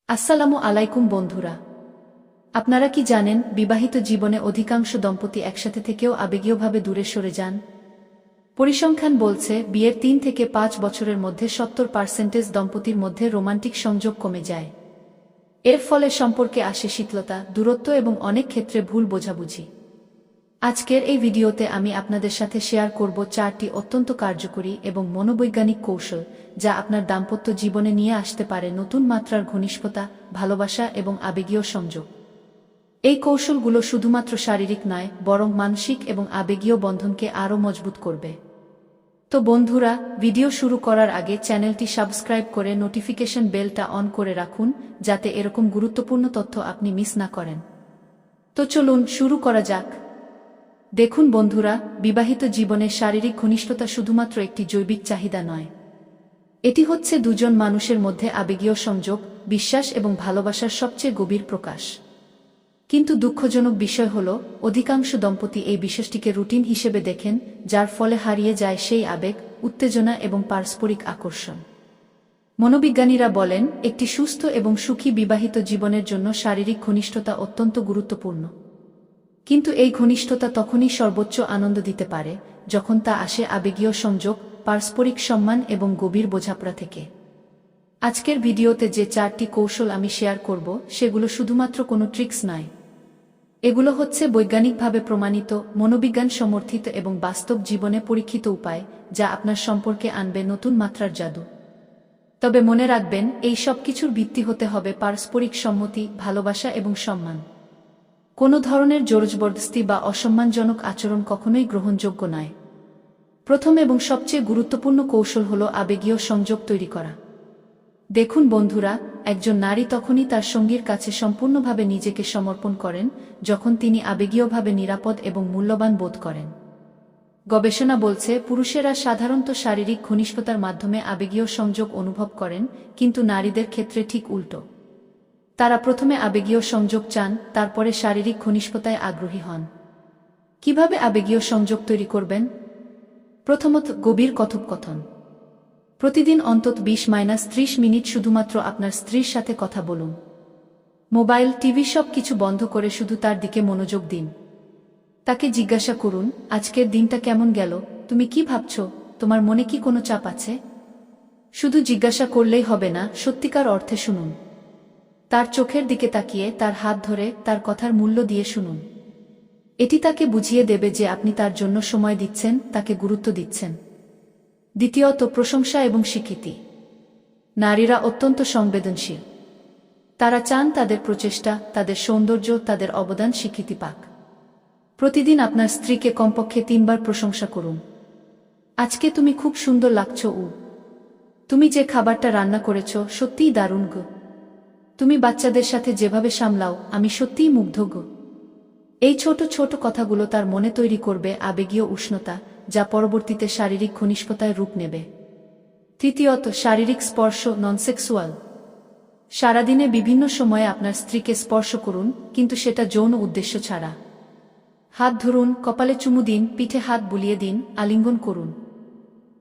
আসসালামু আলাইকুম বন্ধুরা, আপনারা কি জানেন বিবাহিত জীবনে অধিকাংশ দম্পতি একসাথে থেকেও আবেগীয়ভাবে দূরে সরে যান? পরিসংখ্যান বলছে বিয়ের ৩ থেকে ৫ বছরের মধ্যে ৭০% দম্পতির মধ্যে রোমান্টিক সংযোগ কমে যায়। এর ফলে সম্পর্কে আসে শীতলতা, দূরত্ব এবং অনেক ক্ষেত্রে ভুল বোঝাবুঝি। আজকের এই ভিডিওতে আমি আপনাদের সাথে শেয়ার করব ৪টি অত্যন্ত কার্যকরী এবং মনোবৈজ্ঞানিক কৌশল যা আপনার দাম্পত্য জীবনে নিয়ে আসতে পারে নতুন মাত্রার ঘনিষ্ঠতা, ভালোবাসা এবং আবেগীয় সংযোগ। এই কৌশলগুলো শুধুমাত্র শারীরিক নয়, বরং মানসিক এবং আবেগীয় বন্ধনকে আরও মজবুত করবে। তো বন্ধুরা, ভিডিও শুরু করার আগে চ্যানেলটি সাবস্ক্রাইব করে নোটিফিকেশন বেলটা অন করে রাখুন, যাতে এরকম গুরুত্বপূর্ণ তথ্য আপনি মিস না করেন। তো চলুন শুরু করা যাক। দেখুন বন্ধুরা, বিবাহিত জীবনে শারীরিক ঘনিষ্ঠতা শুধুমাত্র একটি জৈবিক চাহিদা নয়। এটি হচ্ছে দুজন মানুষের মধ্যে আবেগীয় সংযোগ, বিশ্বাস এবং ভালোবাসার সবচেয়ে গভীর প্রকাশ। কিন্তু দুঃখজনক বিষয় হল, অধিকাংশ দম্পতি এই বিষয়টিকে রুটিন হিসেবে দেখেন, যার ফলে হারিয়ে যায় সেই আবেগ, উত্তেজনা এবং পারস্পরিক আকর্ষণ। মনোবিজ্ঞানীরা বলেন, একটি সুস্থ এবং সুখী বিবাহিত জীবনের জন্য শারীরিক ঘনিষ্ঠতা অত্যন্ত গুরুত্বপূর্ণ। কিন্তু এই ঘনিষ্ঠতা তখনই সর্বোচ্চ আনন্দ দিতে পারে যখন তা আসে আবেগীয় সংযোগ, পারস্পরিক সম্মান এবং গভীর বোঝাপড়া থেকে। আজকের ভিডিওতে যে ৪টি কৌশল আমি শেয়ার করব, সেগুলো শুধুমাত্র কোনো ট্রিক্স নয়। এগুলো হচ্ছে বৈজ্ঞানিকভাবে প্রমাণিত, মনোবিজ্ঞান সমর্থিত এবং বাস্তব জীবনে পরীক্ষিত উপায়, যা আপনার সম্পর্কে আনবে নতুন মাত্রার জাদু। তবে মনে রাখবেন, এই সব কিছুর ভিত্তি হতে হবে পারস্পরিক সম্মতি, ভালোবাসা এবং সম্মান। কোনো ধরনের জোরজবরদস্তি বা অসম্মানজনক আচরণ কখনোই গ্রহণযোগ্য নয়। প্রথম এবং সবচেয়ে গুরুত্বপূর্ণ কৌশল হল আবেগীয় সংযোগ তৈরি করা। দেখুন বন্ধুরা, একজন নারী তখনই তার সঙ্গীর কাছে সম্পূর্ণভাবে নিজেকে সমর্পণ করেন যখন তিনি আবেগীয়ভাবে নিরাপদ এবং মূল্যবান বোধ করেন। গবেষণা বলছে, পুরুষেরা সাধারণত শারীরিক ঘনিষ্ঠতার মাধ্যমে আবেগীয় সংযোগ অনুভব করেন, কিন্তু নারীদের ক্ষেত্রে ঠিক উল্টো। তারা প্রথমে আবেগীয় সংযোগ চান, তারপরে শারীরিক ঘনিষ্ঠতায় আগ্রহী হন। কিভাবে আবেগীয় সংযোগ তৈরি করবেন? প্রথমত, গভীর কথোপকথন। প্রতিদিন অন্তত 20-30 মিনিট শুধুমাত্র আপনার স্ত্রীর সাথে কথা বলুন। মোবাইল, টিভি সব কিছু বন্ধ করে শুধু তার দিকে মনোযোগ দিন। তাকে জিজ্ঞাসা করুন, আজকের দিনটা কেমন গেল, তুমি কি ভাবছ, তোমার মনে কি কোনো চাপ আছে? শুধু জিজ্ঞাসা করলেই হবে না, সত্যিকার অর্থে শুনুন। তার চোখের দিকে তাকিয়ে, তার হাত ধরে, তার কথার মূল্য দিয়ে শুনুন। এটি তাকে বুঝিয়ে দেবে যে আপনি তার জন্য সময় দিচ্ছেন, তাকে গুরুত্ব দিচ্ছেন। দ্বিতীয়ত, প্রশংসা এবং স্বীকৃতি। নারীরা অত্যন্ত সংবেদনশীল। তারা চান তাদের প্রচেষ্টা, তাদের সৌন্দর্য, তাদের অবদান স্বীকৃতি পাক। প্রতিদিন আপনার স্ত্রীকে কমপক্ষে 3 বার প্রশংসা করুন। আজকে তুমি খুব সুন্দর লাগছো, তুমি যে খাবারটা রান্না করেছ সত্যিই দারুণ গো, তুমি বাচ্চাদের সাথে যেভাবে সামলাও, আমি সত্যিই মুগ্ধ গো। এই ছোট ছোট কথাগুলো তার মনে তৈরি করবে আবেগীয় উষ্ণতা, যা পরবর্তীতে শারীরিক ঘনিষ্ঠতায় রূপ নেবে। তৃতীয়ত, শারীরিক স্পর্শ, ননসেক্সুয়াল। সারাদিনে বিভিন্ন সময়ে আপনার স্ত্রীকে স্পর্শ করুন, কিন্তু সেটা যৌন উদ্দেশ্য ছাড়া। হাত ধরুন, কপালে চুমু দিন, পিঠে হাত বুলিয়ে দিন, আলিঙ্গন করুন।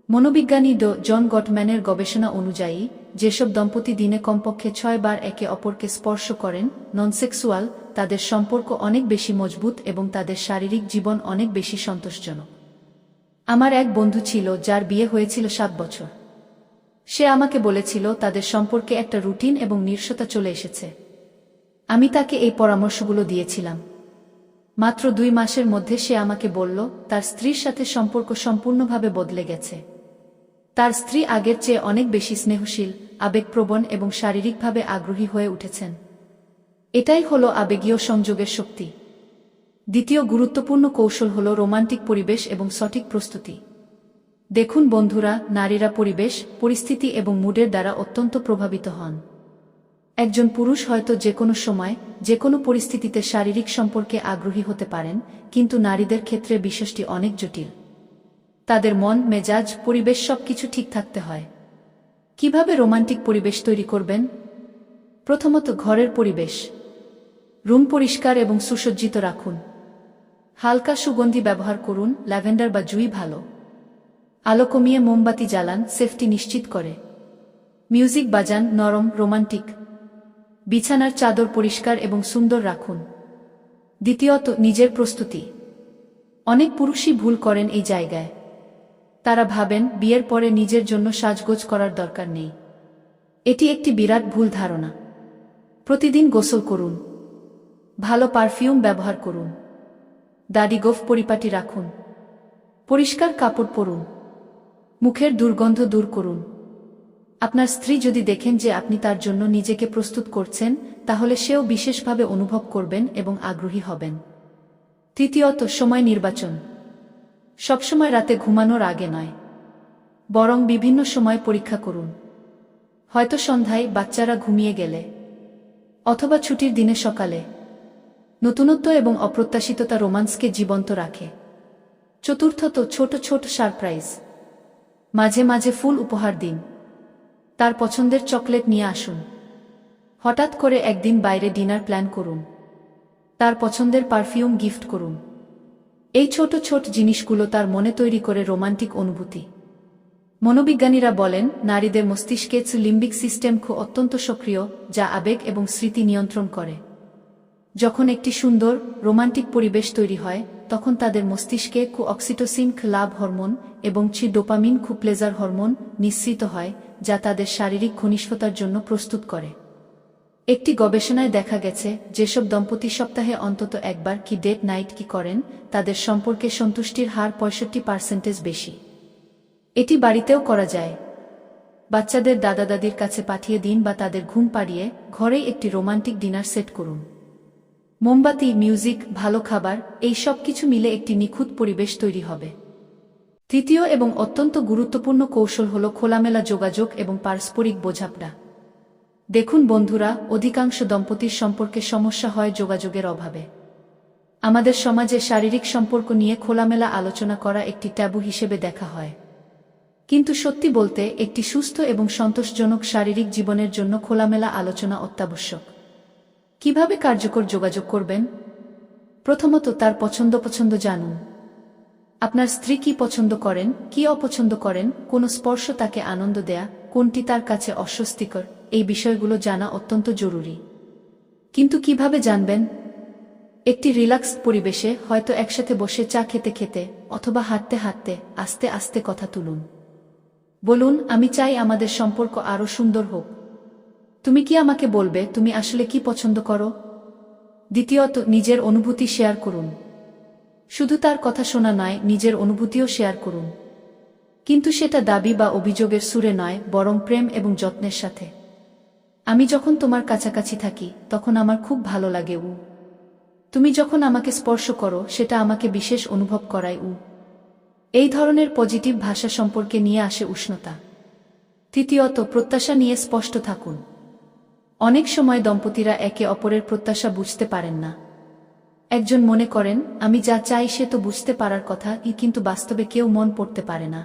মনোবিজ্ঞানী জন গটম্যানের গবেষণা অনুযায়ী, যেসব দম্পতি দিনে কমপক্ষে 6 বার একে অপরকে স্পর্শ করেন, ননসেক্সুয়াল, তাদের সম্পর্ক অনেক বেশি মজবুত এবং তাদের শারীরিক জীবন অনেক বেশি সন্তোষজনক। আমার এক বন্ধু ছিল যার বিয়ে হয়েছিল 7 বছর। সে আমাকে বলেছিল তাদের সম্পর্কে একটা রুটিন এবং নির্সতা চলে এসেছে। আমি তাকে এই পরামর্শগুলো দিয়েছিলাম। মাত্র 2 মাসের মধ্যে সে আমাকে বলল, তার স্ত্রীর সাথে সম্পর্ক সম্পূর্ণভাবে বদলে গেছে। তার স্ত্রী আগের চেয়ে অনেক বেশি স্নেহশীল, আবেগপ্রবণ এবং শারীরিকভাবে আগ্রহী হয়ে উঠেছেন। এটাই হলো আবেগীয় সংযোগের শক্তি। দ্বিতীয় গুরুত্বপূর্ণ কৌশল হল রোমান্টিক পরিবেশ এবং সঠিক প্রস্তুতি। দেখুন বন্ধুরা, নারীরা পরিবেশ, পরিস্থিতি এবং মুডের দ্বারা অত্যন্ত প্রভাবিত হন। একজন পুরুষ হয়তো যে কোনো সময়, যে কোনো পরিস্থিতিতে শারীরিক সম্পর্কে আগ্রহী হতে পারেন, কিন্তু নারীদের ক্ষেত্রে বিষয়টি অনেক জটিল। তাদের মন, মেজাজ, পরিবেশ সবকিছু ঠিক থাকতে হয়। কিভাবে রোমান্টিক পরিবেশ তৈরি করবেন? প্রথমত, ঘরের পরিবেশ। রুম পরিষ্কার এবং সুসজ্জিত রাখুন। হালকা সুগন্ধি ব্যবহার করুন, ল্যাভেন্ডার বা জুঁই ভালো। আলো কমিয়ে মোমবাতি জ্বালান, সেফটি নিশ্চিত করে। মিউজিক বাজান, নরম, রোমান্টিক। বিছানার চাদর পরিষ্কার এবং সুন্দর রাখুন। দ্বিতীয়ত, নিজের প্রস্তুতি। অনেক পুরুষই ভুল করেন এই জায়গায়। তারা ভাবেন বিয়ের পরে নিজের জন্য সাজগোজ করার দরকার নেই। এটি একটি বিরাট ভুল ধারণা। প্রতিদিন গোসল করুন, ভালো পারফিউম ব্যবহার করুন, দাড়ি গোঁফ পরিপাটি রাখুন, পরিষ্কার কাপড় পরুন, মুখের দুর্গন্ধ দূর করুন। আপনার স্ত্রী যদি দেখেন যে আপনি তার জন্য নিজেকে প্রস্তুত করছেন, তাহলে সেও বিশেষভাবে অনুভব করবেন এবং আগ্রহী হবেন। তৃতীয়ত, সময় নির্বাচন। সবসময় রাতে ঘুমানোর আগে নয়, বরং বিভিন্ন সময় পরীক্ষা করুন। হয়তো সন্ধ্যায়, বাচ্চারা ঘুমিয়ে গেলে, অথবা ছুটির দিনে সকালে। নতুনত্ব এবং অপ্রত্যাশিততা রোমান্সকে জীবন্ত রাখে। চতুর্থত, ছোট ছোট সারপ্রাইজ। মাঝে মাঝে ফুল উপহার দিন, তার পছন্দের চকলেট নিয়ে আসুন। হঠাৎ করে একদিন বাইরে ডিনার প্ল্যান করুন, তার পছন্দের পারফিউম গিফট করুন। এই ছোট ছোট জিনিসগুলো তার মনে তৈরি করে রোমান্টিক অনুভূতি। মনোবিজ্ঞানীরা বলেন, নারীদের মস্তিষ্কে লিম্বিক সিস্টেম খুব অত্যন্ত সক্রিয়, যা আবেগ এবং স্মৃতি নিয়ন্ত্রণ করে। যখন একটি সুন্দর রোমান্টিক পরিবেশ তৈরি হয়, তখন তাদের মস্তিষ্কে অক্সিটোসিন লাভ হরমোন এবং ডোপামিন প্লেজার হরমোন নিঃসৃত হয়, যা তাদের শারীরিক ঘনিষ্ঠতার জন্য প্রস্তুত করে। একটি গবেষণায় দেখা গেছে, যেসব দম্পতি সপ্তাহে অন্তত একবার ডেট নাইট করেন, তাদের সম্পর্কে সন্তুষ্টির হার 65% বেশি। এটি বাড়িতেও করা যায়। বাচ্চাদের দাদা দাদির কাছে পাঠিয়ে দিন বা তাদের ঘুম পাড়িয়ে ঘরেই একটি রোমান্টিক ডিনার সেট করুন। মোমবাতি, মিউজিক, ভালো খাবার, এই সব কিছু মিলে একটি নিখুঁত পরিবেশ তৈরি হবে। তৃতীয় এবং অত্যন্ত গুরুত্বপূর্ণ কৌশল হল খোলামেলা যোগাযোগ এবং পারস্পরিক বোঝাপড়া। দেখুন বন্ধুরা, অধিকাংশ দম্পতির সম্পর্কে সমস্যা হয় যোগাযোগের অভাবে। আমাদের সমাজে শারীরিক সম্পর্ক নিয়ে খোলামেলা আলোচনা করা একটি ট্যাবু হিসেবে দেখা হয়। কিন্তু সত্যি বলতে, একটি সুস্থ এবং সন্তোষজনক শারীরিক জীবনের জন্য খোলামেলা আলোচনা অত্যাবশ্যক। কিভাবে কার্যকর যোগাযোগ করবেন? প্রথমত, তার পছন্দ জানুন। আপনার স্ত্রী কি পছন্দ করেন, কি অপছন্দ করেন, কোন স্পর্শ তাকে আনন্দ দেয়া, কোনটি তার কাছে অস্বস্তিকর, এই বিষয়গুলো জানা অত্যন্ত জরুরি। কিন্তু কিভাবে জানবেন? একটি রিল্যাক্সড পরিবেশে, হয়তো একসাথে বসে চা খেতে খেতে অথবা হাঁটতে হাঁটতে আস্তে আস্তে কথা তুলুন। বলুন, আমি চাই আমাদের সম্পর্ক আরও সুন্দর হোক। তুমি কি আমাকে বলবে তুমি আসলে কি পছন্দ করো? দ্বিতীয়ত, নিজের অনুভূতি শেয়ার করুন। শুধু তার কথা শোনা নয়, নিজের অনুভূতিও শেয়ার করুন। কিন্তু সেটা দাবি বা অভিযোগের সুরে নয়, বরং প্রেম এবং যত্নের সাথে। আমি যখন তোমার কাছাকাছি থাকি, তখন আমার খুব ভালো লাগে। তুমি যখন আমাকে স্পর্শ করো, সেটা আমাকে বিশেষ অনুভব করায়। এই ধরনের পজিটিভ ভাষা সম্পর্কে নিয়ে আসে উষ্ণতা। তৃতীয়ত, প্রত্যাশা নিয়ে স্পষ্ট থাকুন। অনেক সময় দম্পতিরা একে অপরের প্রত্যাশা বুঝতে পারেন না। একজন মনে করেন, আমি যা চাই সে তো বুঝতে পারার কথা, কিন্তু বাস্তবে কেউ মন পড়তে পারে না।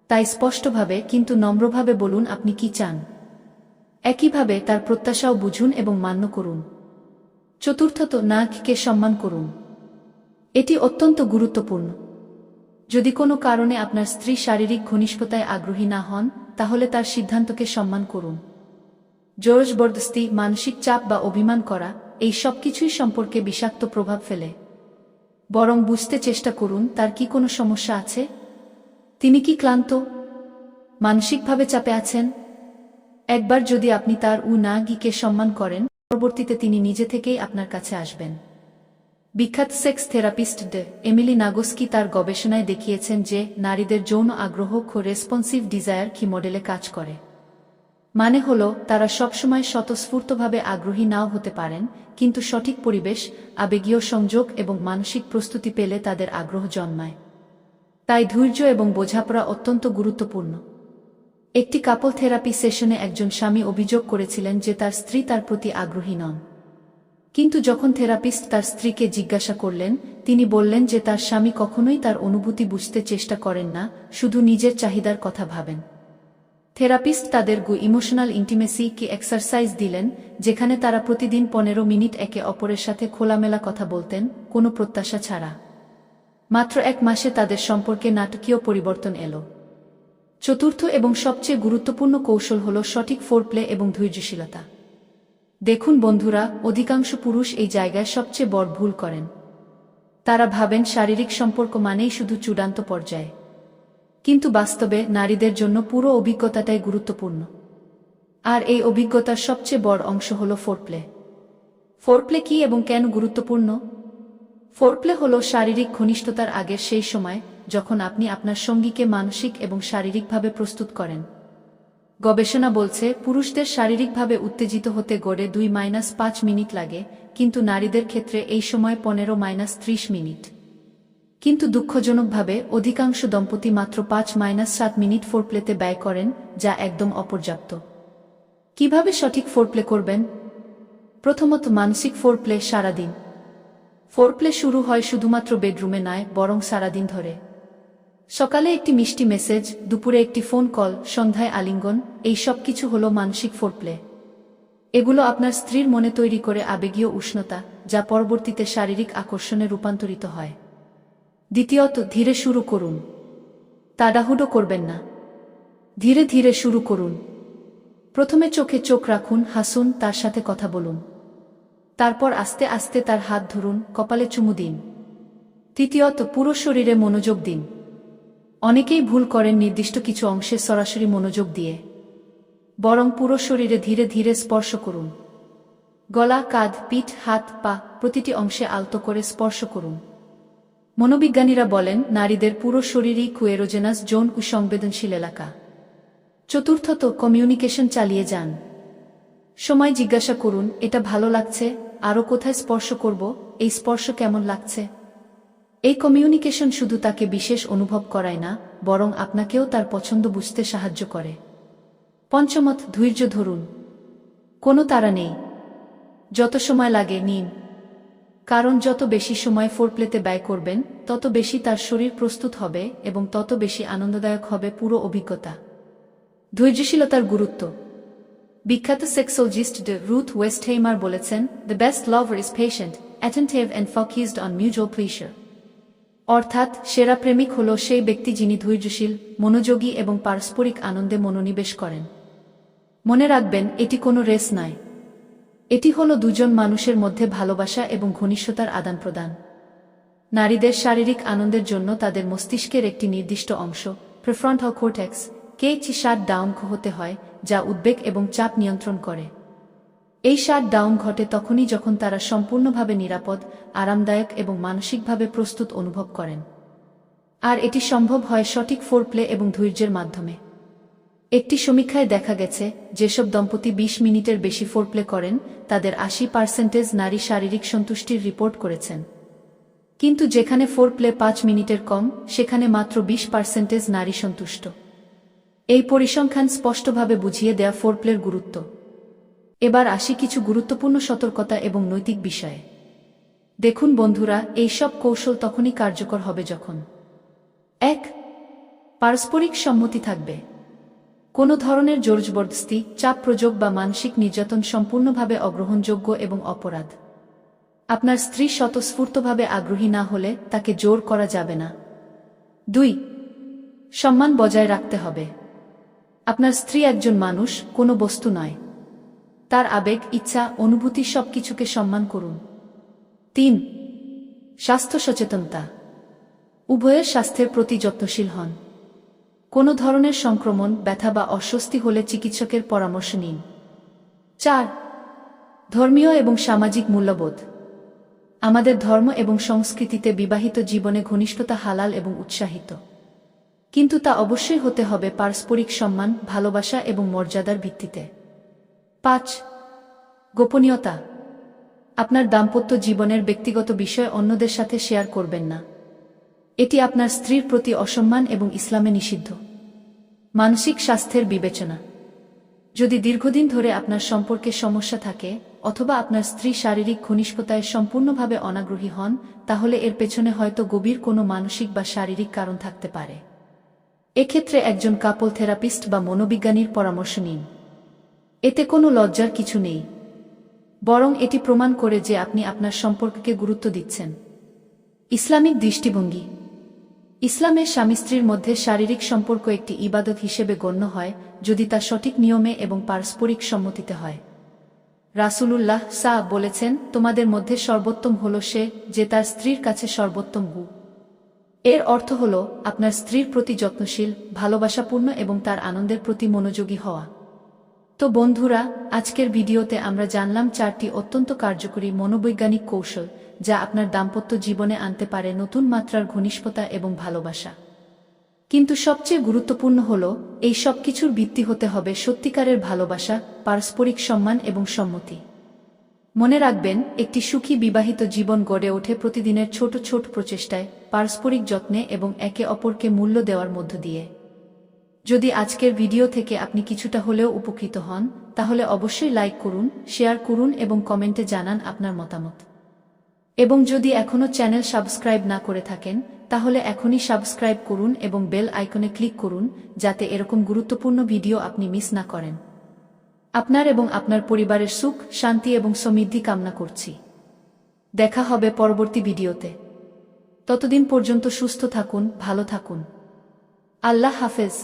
তাই স্পষ্টভাবে কিন্তু নম্রভাবে বলুন আপনি কি চান। একইভাবে তার প্রত্যাশাও বুঝুন এবং মান্য করুন। চতুর্থত, নাকে সম্মান করুন। এটি অত্যন্ত গুরুত্বপূর্ণ। যদি কোনো কারণে আপনার স্ত্রী শারীরিক ঘনিষ্ঠতায় আগ্রহী না হন, তাহলে তার সিদ্ধান্তকে সম্মান করুন। জোরজবরদস্তি, মানসিক চাপ বা অভিমান করা, এই সব কিছুই সম্পর্কে বিষাক্ত প্রভাব ফেলে। বরং বুঝতে চেষ্টা করুন তার কি কোনো সমস্যা আছে। তিনি কি ক্লান্ত, মানসিকভাবে চাপে আছেন? একবার যদি আপনি তার নাকে সম্মান করেন, পরবর্তীতে তিনি নিজে থেকেই আপনার কাছে আসবেন। বিখ্যাত সেক্স থেরাপিস্ট এমিলি নাগোস্কি তার গবেষণায় দেখিয়েছেন যে নারীদের যৌন আগ্রহ রেসপন্সিভ ডিজায়ার মডেলে কাজ করে। মানে হলো, তারা সবসময় স্বতঃস্ফূর্তভাবে আগ্রহী নাও হতে পারেন, কিন্তু সঠিক পরিবেশ, আবেগীয় সংযোগ এবং মানসিক প্রস্তুতি পেলে তাদের আগ্রহ জন্মায়। তাই ধৈর্য এবং বোঝাপড়া অত্যন্ত গুরুত্বপূর্ণ। একটি কাপল থেরাপি সেশনে একজন স্বামী অভিযোগ করেছিলেন যে তার স্ত্রী তার প্রতি আগ্রহী নন। কিন্তু যখন থেরাপিস্ট তার স্ত্রীকে জিজ্ঞাসা করলেন, তিনি বললেন যে তার স্বামী কখনোই তার অনুভূতি বুঝতে চেষ্টা করেন না, শুধু নিজের চাহিদার কথা ভাবেন। থেরাপিস্ট তাদের ইমোশনাল ইন্টিমেসি এক্সারসাইজ দিলেন, যেখানে তারা প্রতিদিন 15 মিনিট একে অপরের সাথে খোলামেলা কথা বলতেন, কোনো প্রত্যাশা ছাড়া। মাত্র 1 মাসে তাদের সম্পর্কে নাটকীয় পরিবর্তন এলো। চতুর্থ এবং সবচেয়ে গুরুত্বপূর্ণ কৌশল হল সঠিক ফোরপ্লে এবং ধৈর্যশীলতা। দেখুন বন্ধুরা, অধিকাংশ পুরুষ এই জায়গায় সবচেয়ে বড় ভুল করেন। তারা ভাবেন শারীরিক সম্পর্ক মানেই শুধু চূড়ান্ত পর্যায়ে, কিন্তু বাস্তবে নারীদের জন্য পুরো অভিজ্ঞতাটাই গুরুত্বপূর্ণ। আর এই অভিজ্ঞতার সবচেয়ে বড় অংশ হল ফোরপ্লে। ফোরপ্লে কি এবং কেন গুরুত্বপূর্ণ? ফোরপ্লে হল শারীরিক ঘনিষ্ঠতার আগের সেই সময় যখন আপনি আপনার সঙ্গীকে মানসিক এবং শারীরিকভাবে প্রস্তুত করেন। গবেষণা বলছে পুরুষদের শারীরিকভাবে উত্তেজিত হতে গড়ে 2-5 মিনিট লাগে, কিন্তু নারীদের ক্ষেত্রে এই সময় 15-30 মিনিট। কিন্তু দুঃখজনকভাবে অধিকাংশ দম্পতি মাত্র 5-7 মিনিট ফোরপ্লেতে ব্যয় করেন, যা একদম অপর্যাপ্ত। কিভাবে সঠিক ফোরপ্লে করবেন? প্রথমত, মানসিক ফোরপ্লে সারাদিন। ফোরপ্লে শুরু হয় শুধুমাত্র বেডরুমে নয়, বরং সারাদিন ধরে। সকালে একটি মিষ্টি মেসেজ, দুপুরে একটি ফোন কল, সন্ধ্যায় আলিঙ্গন, এই সব কিছু হল মানসিক ফোরপ্লে। এগুলো আপনার স্ত্রীর মনে তৈরি করে আবেগীয় উষ্ণতা, যা পরবর্তীতে শারীরিক আকর্ষণে রূপান্তরিত হয়। দ্বিতীয়ত, ধীরে শুরু করুন। তাড়াহুড়ো করবেন না। ধীরে ধীরে শুরু করুন। প্রথমে চোখে চোখ রাখুন, হাসুন, তার সাথে কথা বলুন। তারপর আস্তে আস্তে তার হাত ধরুন, কপালে চুমু দিন। তৃতীয়ত, পুরো শরীরে মনোযোগ দিন। অনেকেই ভুল করেন নির্দিষ্ট কিছু অংশে সরাসরি মনোযোগ দিয়ে, বরং পুরো শরীরে ধীরে ধীরে স্পর্শ করুন। গলা, কাঁধ, পিঠ, হাত, পা, প্রতিটি অংশে আলতো করে স্পর্শ করুন। মনোবিজ্ঞানীরা বলেন নারীদের পুরো শরীরই কুয়েরোজেনাস জোন, সংবেদনশীল এলাকা। চতুর্থত, কমিউনিকেশন চালিয়ে যান। সময় জিজ্ঞাসা করুন, এটা ভালো লাগছে, আরও কোথায় স্পর্শ করব, এই স্পর্শ কেমন লাগছে। এই কমিউনিকেশন শুধু তাকে বিশেষ অনুভব করায় না, বরং আপনাকেও তার পছন্দ বুঝতে সাহায্য করে। পঞ্চমত, ধৈর্য ধরুন। কোনো তাড়া নেই। যত সময় লাগে নিন। কারণ যত বেশি সময় ফোরপ্লেতে ব্যয় করবেন, তত বেশি তার শরীর প্রস্তুত হবে এবং তত বেশি আনন্দদায়ক হবে পুরো অভিজ্ঞতা। ধৈর্যশীলতার গুরুত্ব। বিখ্যাত সেক্সোলজিস্ট রুথ ওয়েস্টহেইমার বলেছেন, the best lover is patient, attentive and focused on mutual pleasure. অর্থাৎ সেরা প্রেমিক হল সেই ব্যক্তি যিনি ধৈর্যশীল, মনোযোগী এবং পারস্পরিক আনন্দে মনোনিবেশ করেন। মনে রাখবেন, এটি কোনো রেস নয়। এটি হল দুজন মানুষের মধ্যে ভালোবাসা এবং ঘনিষ্ঠতার আদান প্রদান। নারীদের শারীরিক আনন্দের জন্য তাদের মস্তিষ্কের একটি নির্দিষ্ট অংশ, প্রিফ্রন্টাল কর্টেক্স, কে শাট ডাউন হতে হয়, যা উদ্বেগ এবং চাপ নিয়ন্ত্রণ করে। এই শাট ডাউন ঘটে তখনই যখন তারা সম্পূর্ণভাবে নিরাপদ, আরামদায়ক এবং মানসিকভাবে প্রস্তুত অনুভব করেন। আর এটি সম্ভব হয় সঠিক ফোরপ্লে এবং ধৈর্যের মাধ্যমে। একটি সমীক্ষায় দেখা গেছে, যেসব দম্পতি 20 মিনিটের বেশি ফোরপ্লে করেন, তাদের 80% নারী শারীরিক সন্তুষ্টির রিপোর্ট করেছেন। কিন্তু যেখানে ফোরপ্লে 5 মিনিটের কম, সেখানে মাত্র 20% নারী সন্তুষ্ট। এই পরিসংখ্যান স্পষ্টভাবে বুঝিয়ে দেয়া ফোরপ্লের গুরুত্ব। এবার আসি কিছু গুরুত্বপূর্ণ সতর্কতা এবং নৈতিক বিষয়ে। দেখুন বন্ধুরা, এই সব কৌশল তখনই কার্যকর হবে যখন 1. পারস্পরিক সম্মতি থাকবে। কোনো ধরনের জোরজবরদস্তি, চাপ প্রয়োগ বা মানসিক নির্যাতন সম্পূর্ণভাবে অগ্রহণযোগ্য এবং অপরাধ। আপনার স্ত্রী স্বতঃস্ফূর্তভাবে আগ্রহী না হলে তাকে জোর করা যাবে না। 2. সম্মান বজায় রাখতে হবে। আপনার স্ত্রী একজন মানুষ, কোনো বস্তু নয়। তার আবেগ, ইচ্ছা, অনুভূতি সবকিছুকে সম্মান করুন। 3. স্বাস্থ্য সচেতনতা। উভয়ের স্বাস্থ্যের প্রতি যত্নশীল হন। কোনো ধরনের সংক্রমণ, ব্যথা বা অস্বস্তি হলে চিকিৎসকের পরামর্শ নিন। 4. ধর্মীয় এবং সামাজিক মূল্যবোধ। আমাদের ধর্ম এবং সংস্কৃতিতে বিবাহিত জীবনে ঘনিষ্ঠতা হালাল এবং উৎসাহিত, কিন্তু তা অবশ্যই হতে হবে পারস্পরিক সম্মান, ভালোবাসা এবং মর্যাদার ভিত্তিতে। 5. গোপনীয়তা। আপনার দাম্পত্য জীবনের ব্যক্তিগত বিষয় অন্যদের সাথে শেয়ার করবেন না। এটি আপনার স্ত্রীর প্রতি অসম্মান এবং ইসলামে নিষিদ্ধ। মানসিক স্বাস্থ্যের বিবেচনা। যদি দীর্ঘদিন ধরে আপনার সম্পর্কে সমস্যা থাকে, অথবা আপনার স্ত্রী শারীরিক ঘনিষ্ঠতায় সম্পূর্ণভাবে অনাগ্রহী হন, তাহলে এর পেছনে হয়তো গভীর কোনো মানসিক বা শারীরিক কারণ থাকতে পারে। এক্ষেত্রে একজন কাপল থেরাপিস্ট বা মনোবিজ্ঞানীর পরামর্শ নিন। এতে কোনো লজ্জার কিছু নেই, বরং এটি প্রমাণ করে যে আপনি আপনার সম্পর্ককে গুরুত্ব দিচ্ছেন। ইসলামিক দৃষ্টিভঙ্গি। ইসলামে স্বামী স্ত্রীর মধ্যে শারীরিক সম্পর্ক একটি ইবাদত হিসেবে গণ্য হয়, যদি তা সঠিক নিয়মে এবং পারস্পরিক সম্মতিতে হয়। রাসূলুল্লাহ বলেছেন, তোমাদের মধ্যে সর্বোত্তম হল সে যে তার স্ত্রীর কাছে সর্বোত্তম গু। এর অর্থ হল আপনার স্ত্রীর প্রতি যত্নশীল, ভালোবাসাপূর্ণ এবং তার আনন্দের প্রতি মনোযোগী হওয়া। তো বন্ধুরা, আজকের ভিডিওতে আমরা জানলাম 4টি অত্যন্ত কার্যকরী মনোবৈজ্ঞানিক কৌশল যা আপনার দাম্পত্য জীবনে আনতে পারে নতুন মাত্রার ঘনিষ্ঠতা এবং ভালোবাসা। কিন্তু সবচেয়ে গুরুত্বপূর্ণ হল, এই সব কিছুর ভিত্তি হতে হবে সত্যিকারের ভালোবাসা, পারস্পরিক সম্মান এবং সম্মতি। মনে রাখবেন, একটি সুখী বিবাহিত জীবন গড়ে ওঠে প্রতিদিনের ছোট ছোট প্রচেষ্টায়, পারস্পরিক যত্নে এবং একে অপরকে মূল্য দেওয়ার মধ্য দিয়ে। যদি আজকের ভিডিও থেকে আপনি কিছুটা হলেও উপকৃত হন, তাহলে অবশ্যই লাইক করুন, শেয়ার করুন এবং কমেন্টে জানান আপনার মতামত। এবং যদি এখনও চ্যানেল সাবস্ক্রাইব না করে থাকেন, তাহলে এখনই সাবস্ক্রাইব করুন এবং বেল আইকনে ক্লিক করুন, যাতে এরকম গুরুত্বপূর্ণ ভিডিও আপনি মিস না করেন। আপনার এবং আপনার পরিবারের সুখ, শান্তি এবং সমৃদ্ধি কামনা করছি। দেখা হবে পরবর্তী ভিডিওতে। ততদিন পর্যন্ত সুস্থ থাকুন, ভালো থাকুন। আল্লাহ হাফেজ।